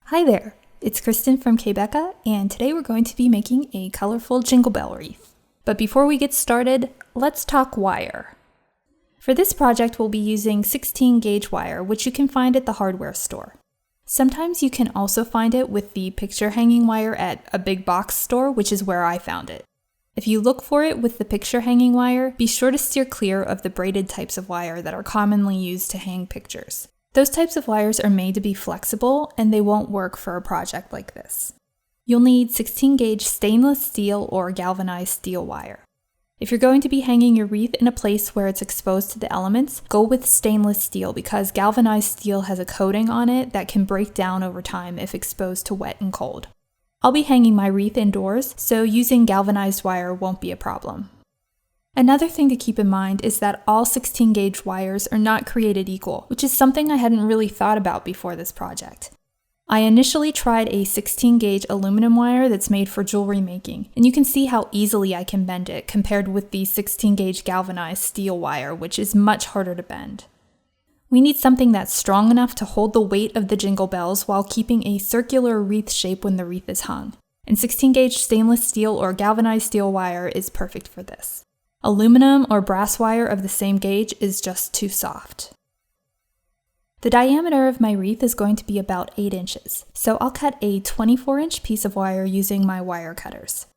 Hi there, it's Kristen from k.becca, and today we're going to be making a colorful jingle bell wreath. But before we get started, let's talk wire. For this project, we'll be using 16 gauge wire, which you can find at the hardware store. Sometimes you can also find it with the picture hanging wire at a big box store, which is where I found it. If you look for it with the picture hanging wire, be sure to steer clear of the braided types of wire that are commonly used to hang pictures. Those types of wires are made to be flexible and they won't work for a project like this. You'll need 16 gauge stainless steel or galvanized steel wire. If you're going to be hanging your wreath in a place where it's exposed to the elements, go with stainless steel because galvanized steel has a coating on it that can break down over time if exposed to wet and cold. I'll be hanging my wreath indoors, so using galvanized wire won't be a problem. Another thing to keep in mind is that all 16 gauge wires are not created equal, which is something I hadn't really thought about before this project. I initially tried a 16 gauge aluminum wire that's made for jewelry making, and you can see how easily I can bend it compared with the 16 gauge galvanized steel wire, which is much harder to bend. We need something that's strong enough to hold the weight of the jingle bells while keeping a circular wreath shape when the wreath is hung, and 16 gauge stainless steel or galvanized steel wire is perfect for this. Aluminum or brass wire of the same gauge is just too soft. The diameter of my wreath is going to be about 8 inches, so I'll cut a 24-inch piece of wire using my wire cutters.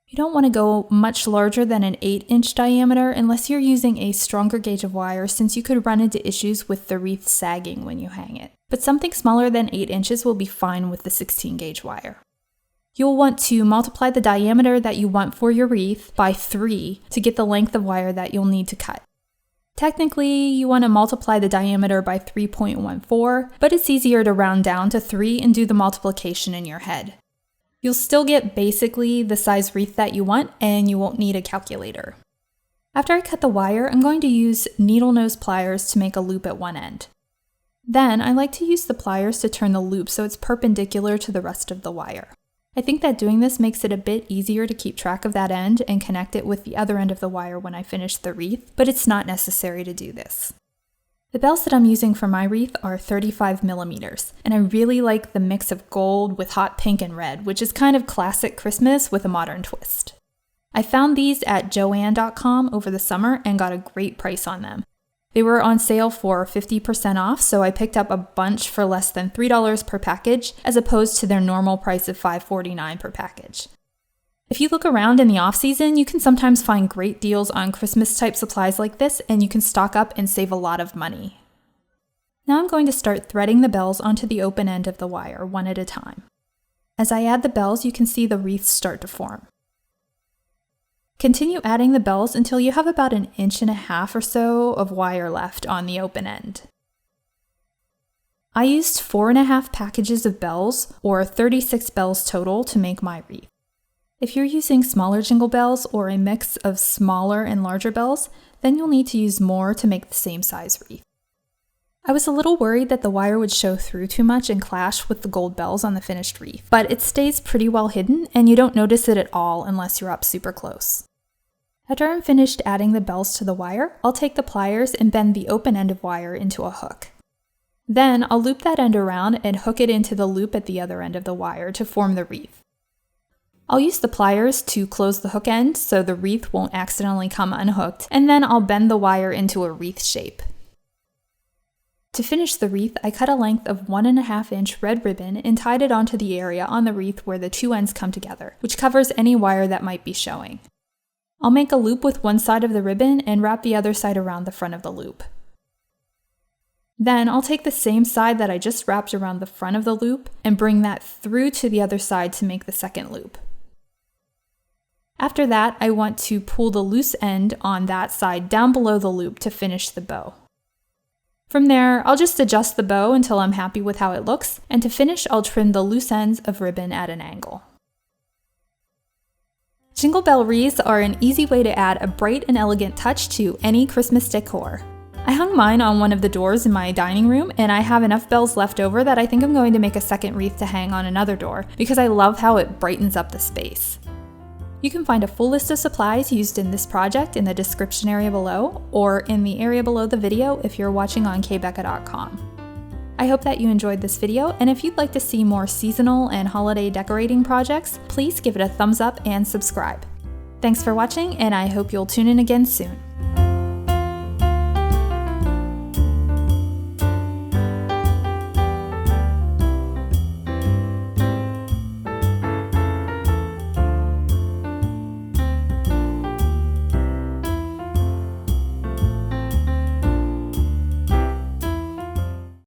You don't want to go much larger than an 8-inch diameter unless you're using a stronger gauge of wire, since you could run into issues with the wreath sagging when you hang it. But something smaller than 8 inches will be fine with the 16 gauge wire. You'll want to multiply the diameter that you want for your wreath by 3 to get the length of wire that you'll need to cut. Technically, you want to multiply the diameter by 3.14, but it's easier to round down to 3 and do the multiplication in your head. You'll still get basically the size wreath that you want, and you won't need a calculator. After I cut the wire, I'm going to use needle nose pliers to make a loop at one end. Then, I like to use the pliers to turn the loop so it's perpendicular to the rest of the wire. I think that doing this makes it a bit easier to keep track of that end and connect it with the other end of the wire when I finish the wreath, but it's not necessary to do this. The bells that I'm using for my wreath are 35 millimeters, and I really like the mix of gold with hot pink and red, which is kind of classic Christmas with a modern twist. I found these at joann.com over the summer and got a great price on them. They were on sale for 50% off, so I picked up a bunch for less than $3 per package, as opposed to their normal price of $5.49 per package. If you look around in the off-season, you can sometimes find great deals on Christmas-type supplies like this, and you can stock up and save a lot of money. Now I'm going to start threading the bells onto the open end of the wire, one at a time. As I add the bells, you can see the wreaths start to form. Continue adding the bells until you have about 1.5 inches or so of wire left on the open end. I used 4.5 packages of bells, or 36 bells total, to make my wreath. If you're using smaller jingle bells or a mix of smaller and larger bells, then you'll need to use more to make the same size wreath. I was a little worried that the wire would show through too much and clash with the gold bells on the finished wreath, but it stays pretty well hidden and you don't notice it at all unless you're up super close. After I'm finished adding the bells to the wire, I'll take the pliers and bend the open end of wire into a hook. Then I'll loop that end around and hook it into the loop at the other end of the wire to form the wreath. I'll use the pliers to close the hook end so the wreath won't accidentally come unhooked, and then I'll bend the wire into a wreath shape. To finish the wreath, I cut a length of 1.5 inch red ribbon and tied it onto the area on the wreath where the two ends come together, which covers any wire that might be showing. I'll make a loop with one side of the ribbon and wrap the other side around the front of the loop. Then I'll take the same side that I just wrapped around the front of the loop and bring that through to the other side to make the second loop. After that, I want to pull the loose end on that side down below the loop to finish the bow. From there, I'll just adjust the bow until I'm happy with how it looks, and to finish, I'll trim the loose ends of ribbon at an angle. Jingle bell wreaths are an easy way to add a bright and elegant touch to any Christmas decor. I hung mine on one of the doors in my dining room, and I have enough bells left over that I think I'm going to make a second wreath to hang on another door because I love how it brightens up the space. You can find a full list of supplies used in this project in the description area below, or in the area below the video if you're watching on k.becca.com. I hope that you enjoyed this video, and if you'd like to see more seasonal and holiday decorating projects, please give it a thumbs up and subscribe. Thanks for watching, and I hope you'll tune in again soon.